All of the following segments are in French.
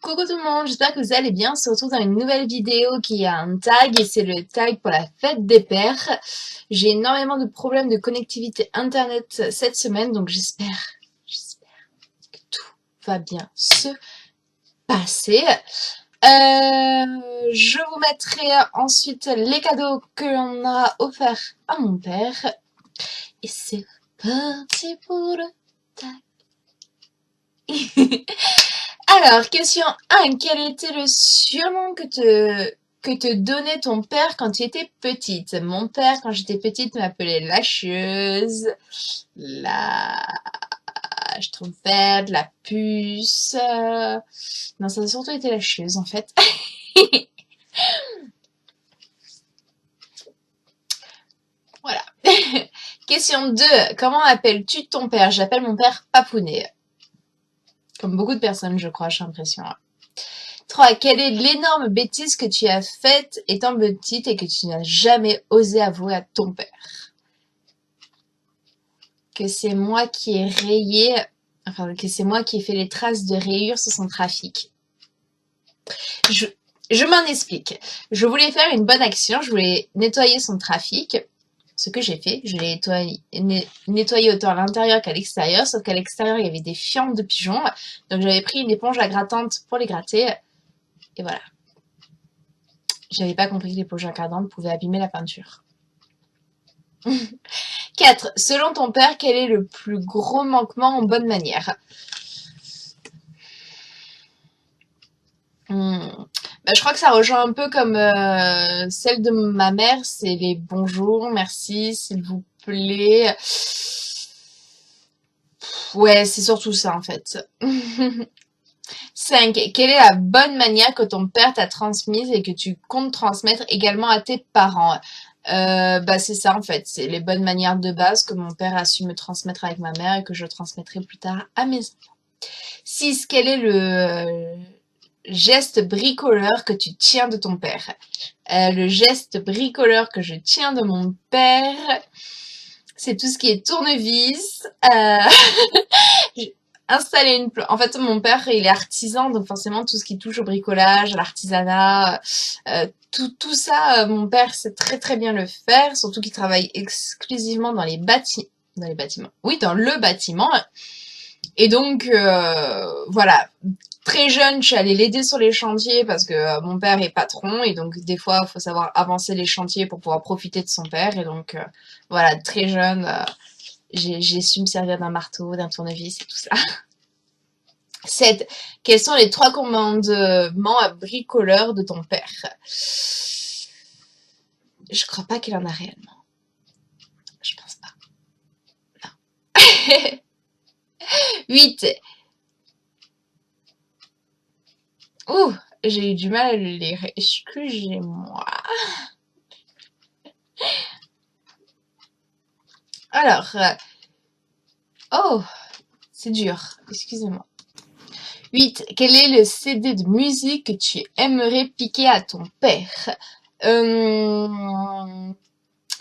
Coucou tout le monde, j'espère que vous allez bien. On se retrouve dans une nouvelle vidéo qui a un tag et c'est le tag pour la fête des pères. J'ai énormément de problèmes de connectivité internet cette semaine, donc j'espère que tout va bien se passer. Je vous mettrai ensuite les cadeaux que l'on aura offerts à mon père. Et c'est parti pour le tag. Alors, question 1. Quel était le surnom que te donnait ton père quand tu étais petite? Mon père, quand j'étais petite, m'appelait la chieuse, la schtroumpfette, la puce. Non, ça a surtout été la chieuse, en fait. Voilà. Question 2. Comment appelles-tu ton père? J'appelle mon père Papounet. Comme beaucoup de personnes, je crois, j'ai l'impression. 3. Quelle est l'énorme bêtise que tu as faite étant petite et que tu n'as jamais osé avouer à ton père? Que c'est moi qui ai rayé, enfin, que c'est moi qui ai fait les traces de rayures sur son trafic. Je m'en explique. Je voulais faire une bonne action, je voulais nettoyer son trafic. Ce que j'ai fait, je l'ai nettoyé autant à l'intérieur qu'à l'extérieur, sauf qu'à l'extérieur, il y avait des fientes de pigeons. Donc j'avais pris une éponge à grattante pour les gratter. Et voilà. J'avais pas compris que l'éponge à grattante pouvait abîmer la peinture. 4. Selon ton père, quel est le plus gros manquement en bonne manière? Je crois que ça rejoint un peu comme celle de ma mère, c'est les bonjours, merci, s'il vous plaît. Ouais, c'est surtout ça en fait. 5. Quelle est la bonne manière que ton père t'a transmise et que tu comptes transmettre également à tes parents? C'est ça en fait, c'est les bonnes manières de base que mon père a su me transmettre avec ma mère et que je transmettrai plus tard à mes enfants. 6. Quel est le geste bricoleur que tu tiens de ton père? Le geste bricoleur que je tiens de mon père, c'est tout ce qui est tournevis. Installer une plante. En fait, mon père, il est artisan, donc forcément, tout ce qui touche au bricolage, à l'artisanat, tout ça, mon père sait très très bien le faire, surtout qu'il travaille exclusivement dans les bâtiments. Oui, dans le bâtiment. Et donc, voilà. Très jeune, je suis allée l'aider sur les chantiers parce que mon père est patron et donc des fois, il faut savoir avancer les chantiers pour pouvoir profiter de son père. Et donc, voilà, très jeune, j'ai su me servir d'un marteau, d'un tournevis et tout ça. 7. Quels sont les 3 commandements à bricoleur de ton père? Je crois pas qu'il en a réellement. Je pense pas. Non. 8. Ouh, j'ai eu du mal à le lire. Excusez-moi. Alors, oh, c'est dur. Excusez-moi. 8. Quel est le CD de musique que tu aimerais piquer à ton père? Mon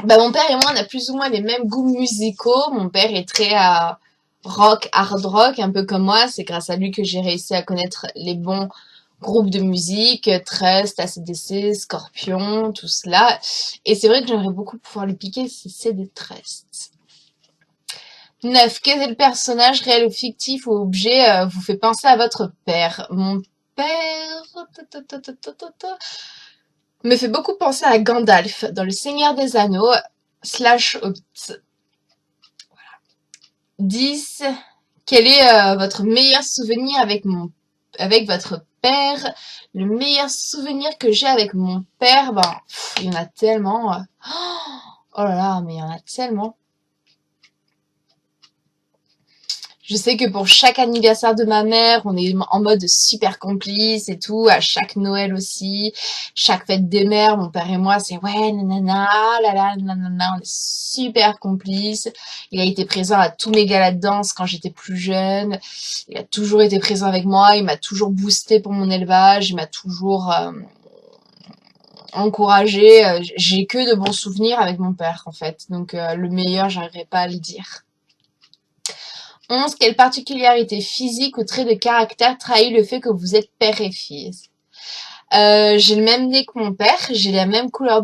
père et moi, on a plus ou moins les mêmes goûts musicaux. Mon père est très rock, hard rock, un peu comme moi. C'est grâce à lui que j'ai réussi à connaître les bons groupes de musique, Trust, AC/DC, Scorpion, tout cela. Et c'est vrai que j'aimerais beaucoup pouvoir lui piquer ces CD Trust. 9. Quel est le personnage réel ou fictif ou objet vous fait penser à votre père? Mon père me fait beaucoup penser à Gandalf dans Le Seigneur des Anneaux / Hobbit. 10. Quel est votre meilleur souvenir avec votre père? Le meilleur souvenir que j'ai avec mon père, il y en a tellement. Oh là là, mais il y en a tellement. Je sais que pour chaque anniversaire de ma mère, on est en mode super complice et tout. À chaque Noël aussi, chaque fête des mères, mon père et moi, c'est ouais, nanana, là là, nanana, on est super complices. Il a été présent à tous mes galas de danse quand j'étais plus jeune. Il a toujours été présent avec moi. Il m'a toujours boosté pour mon élevage. Il m'a toujours encouragé. J'ai que de bons souvenirs avec mon père, en fait. Donc le meilleur, j'arriverai pas à le dire. 11. Quelle particularité physique ou trait de caractère trahit le fait que vous êtes père et fils? J'ai le même nez que mon père, j'ai la même couleur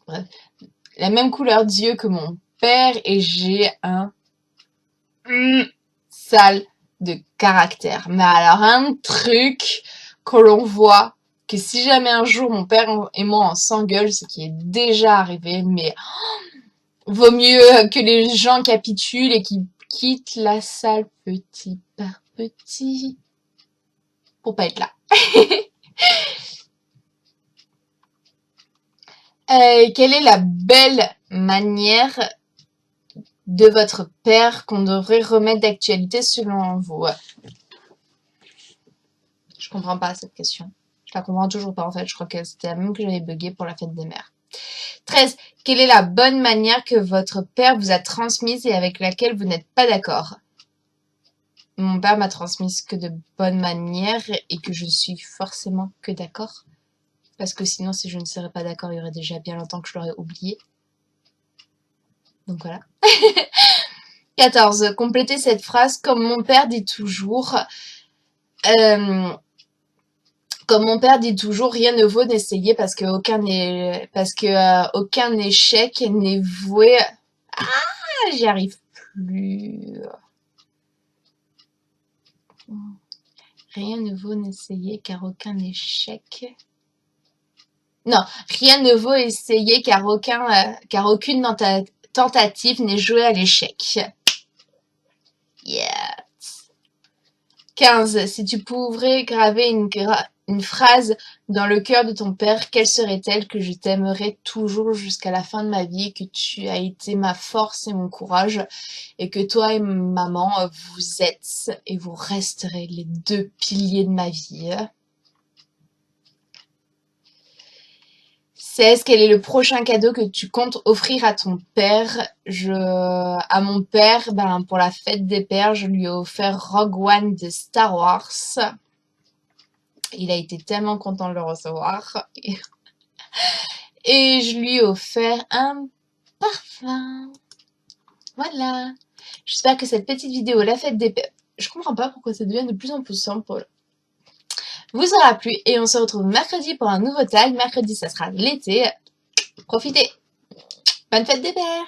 bref, la même couleur d'yeux que mon père et j'ai un sale de caractère. Mais alors un truc que l'on voit, que si jamais un jour mon père et moi on s'engueule, ce qui est déjà arrivé, mais vaut mieux que les gens capitulent et qu'ils quittent la salle petit par petit pour pas être là. Quelle est la belle manière de votre père qu'on devrait remettre d'actualité selon vous? Je comprends pas cette question. Je la comprends toujours pas en fait. Je crois que c'était la même que j'avais bugué pour la fête des mères. 13. Quelle est la bonne manière que votre père vous a transmise et avec laquelle vous n'êtes pas d'accord? Mon père m'a transmise que de bonnes manières et que je suis forcément que d'accord. Parce que sinon, si je ne serais pas d'accord, il y aurait déjà bien longtemps que je l'aurais oublié. Donc voilà. 14. Complétez cette phrase comme mon père dit toujours. Comme mon père dit toujours, rien ne vaut d'essayer parce que aucun échec n'est voué. Ah, j'y arrive plus. Rien ne vaut d'essayer car aucun échec. Non, rien ne vaut essayer car aucune tentative n'est jouée à l'échec. Yeah. 15. Si tu pourrais graver une phrase dans le cœur de ton père, quelle serait-elle? Que je t'aimerai toujours jusqu'à la fin de ma vie, que tu as été ma force et mon courage, et que toi et maman, vous êtes et vous resterez les deux piliers de ma vie. 16. Quel est le prochain cadeau que tu comptes offrir à ton père? À mon père, pour la fête des pères, je lui ai offert Rogue One de Star Wars. Il a été tellement content de le recevoir. Et je lui ai offert un parfum. Voilà. J'espère que cette petite vidéo, la fête des pères, je comprends pas pourquoi ça devient de plus en plus simple, vous aura plu et on se retrouve mercredi pour un nouveau tag. Mercredi, ça sera l'été. Profitez. Bonne fête des pères!